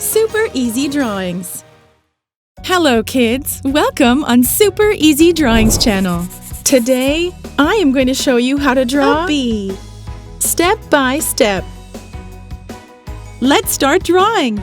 Super Easy Drawings. Hello kids, welcome on Super Easy Drawings channel. Today, I am going to show you how to draw a bee, step by step. Let's start drawing.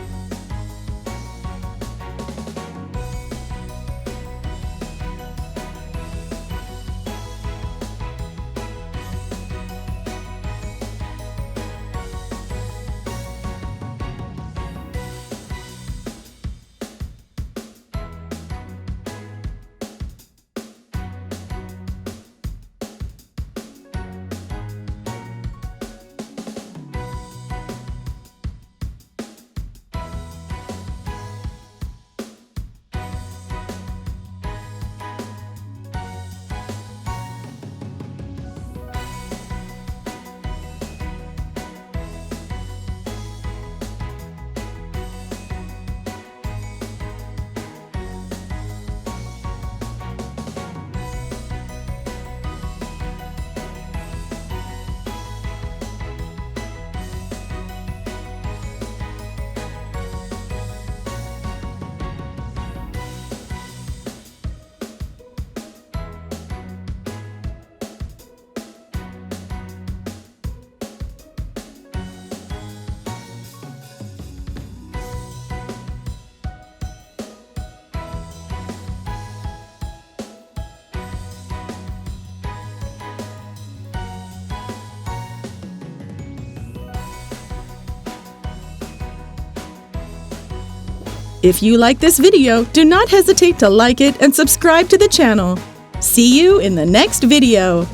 If you like this video, do not hesitate to like it and subscribe to the channel. See you in the next video.